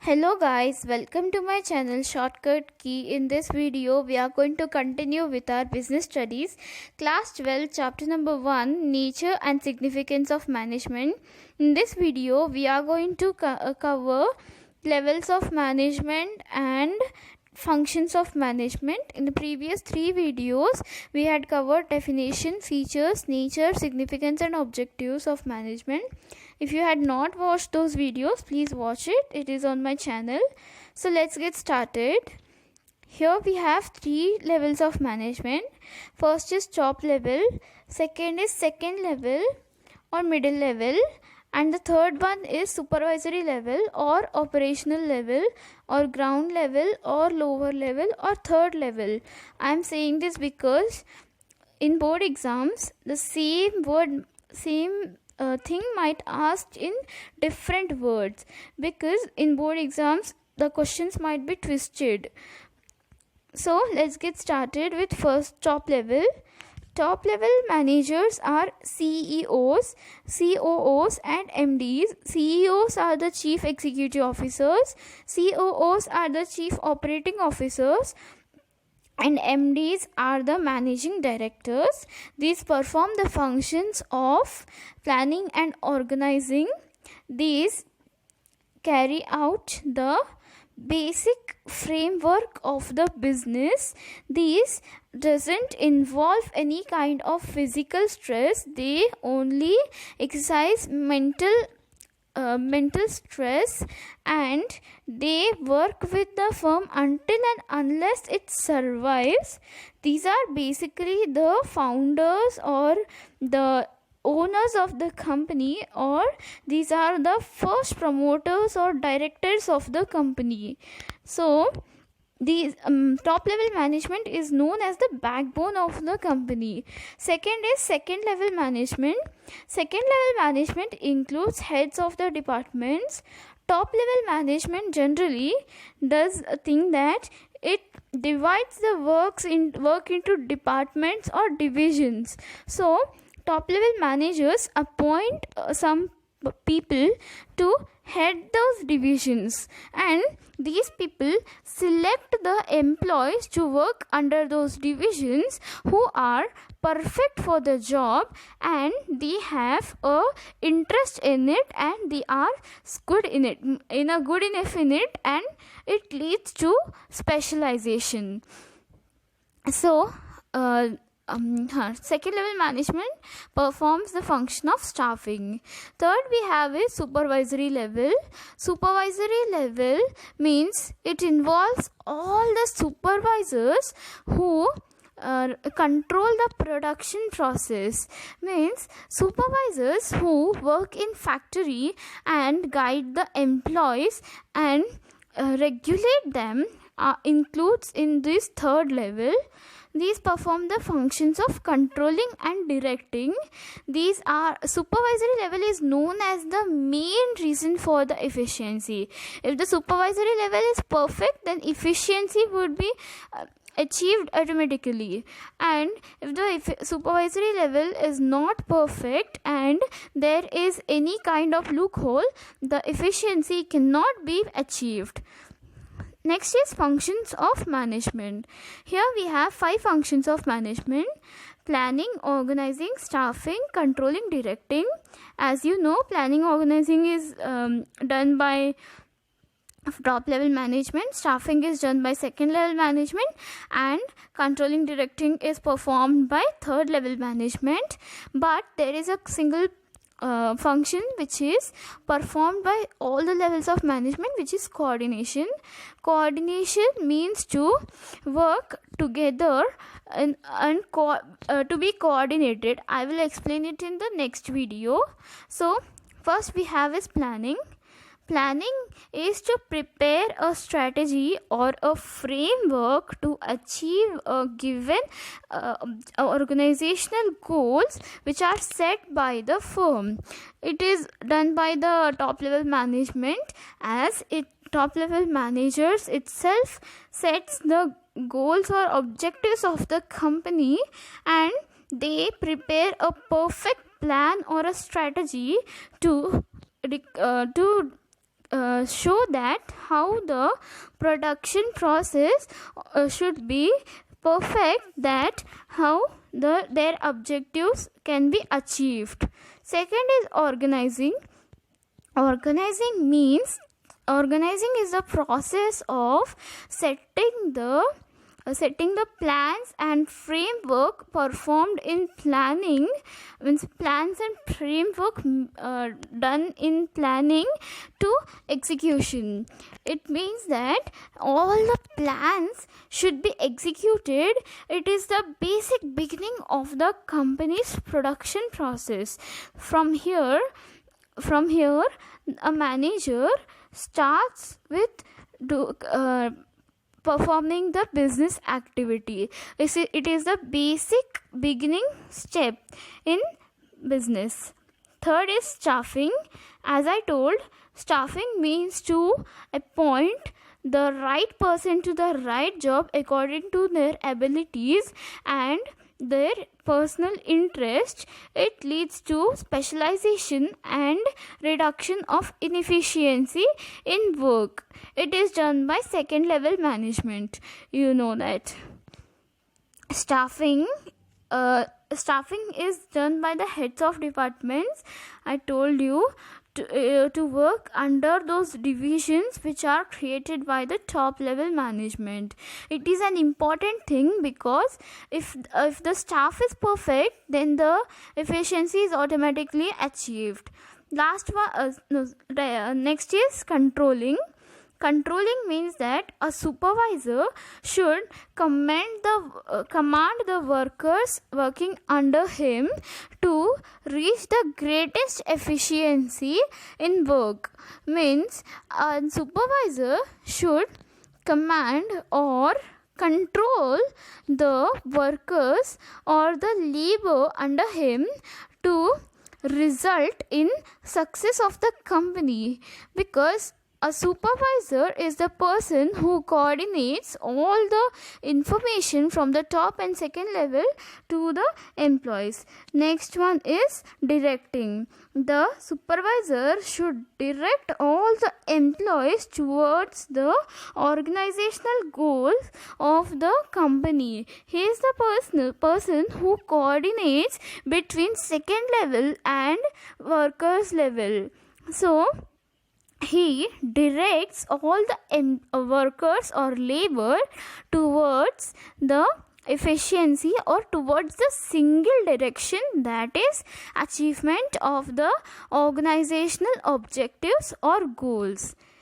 Hello guys, welcome to my channel Shortcut Key. In this video, we are going to continue with our business studies. Class 12, chapter number 1, Nature and Significance of Management. In this video, we are going to cover levels of management and functions of management. In the previous 3 videos, we had covered definition, features, nature, significance and objectives of management. If you had not watched those videos, please watch it. It is on my channel. So let's get started. Here we have 3 levels of management. First is top level, second is second level or middle level, and the third one is supervisory level or operational level or ground level or lower level or third level. I am saying this because in board exams the same thing might asked in different words, because in board exams the questions might be twisted. So let's get started with first top level. Top level managers are CEOs, COOs and MDs. CEOs are the chief executive officers, COOs are the chief operating officers, and MDs are the managing directors. These perform the functions of planning and organizing. These carry out the basic framework of the business. These doesn't involve any kind of physical stress. They only exercise mental stress, and they work with the firm until and unless it survives. These are basically the founders or the owners of the company, or these are the first promoters or directors of the company. So these top level management is known as the backbone of the company. Second is second level management. Second level management includes heads of the departments. Top level management generally does a thing that it divides the work into departments or divisions. So top level managers appoint some people to head those divisions, and these people select the employees to work under those divisions who are perfect for the job, and they have a interest in it, and they are good in it, good enough in it, and it leads to specialization. So second level management performs the function of staffing. Third we have is supervisory level. Supervisory level means it involves all the supervisors who control the production process. Means supervisors who work in factory and guide the employees and regulate them includes in this third level. These perform the functions of controlling and directing. These are supervisory level is known as the main reason for the efficiency. If the supervisory level is perfect, then efficiency would be achieved automatically, and if the supervisory level is not perfect and there is any kind of loophole, the efficiency cannot be achieved. Next is functions of management. Here we have 5 functions of management: planning, organizing, staffing, controlling, directing. As you know, planning, organizing is done by top level management, staffing is done by second level management, and controlling, directing is performed by third level management. But there is a single function which is performed by all the levels of management, which is coordination. Coordination means to work together and to be coordinated. I will explain it in the next video. So first we have is planning. Planning is to prepare a strategy or a framework to achieve a given organizational goals which are set by the firm. It is done by the top level management, as top level managers itself sets the goals or objectives of the company, and they prepare a perfect plan or a strategy to show that how the production process should be perfect, that how their objectives can be achieved. Second is organizing. Organizing is the process of setting the plans and framework performed in planning, means plans and framework done in planning to execution. It means that all the plans should be executed. It is the basic beginning of the company's production process. From here a manager starts with performing the business activity. It is the basic beginning step in business. Third is staffing. As I told, staffing means to appoint the right person to the right job according to their abilities and their personal interest. It leads to specialization and reduction of inefficiency in work. It is done by second level management. You know that staffing is done by the heads of departments. I told you to work under those divisions which are created by the top level management. It is an important thing, because if the staff is perfect, then the efficiency is automatically achieved. Next is controlling. Controlling means that a supervisor should command the workers working under him to reach the greatest efficiency in work. Means a supervisor should command or control the workers or the labor under him to result in success of the company, because a supervisor is the person who coordinates all the information from the top and second level to the employees. Next one is directing. The supervisor should direct all the employees towards the organizational goals of the company. He is the person who coordinates between second level and workers level. So he directs all the workers or labor towards the efficiency or towards the single direction, that is achievement of the organizational objectives or goals.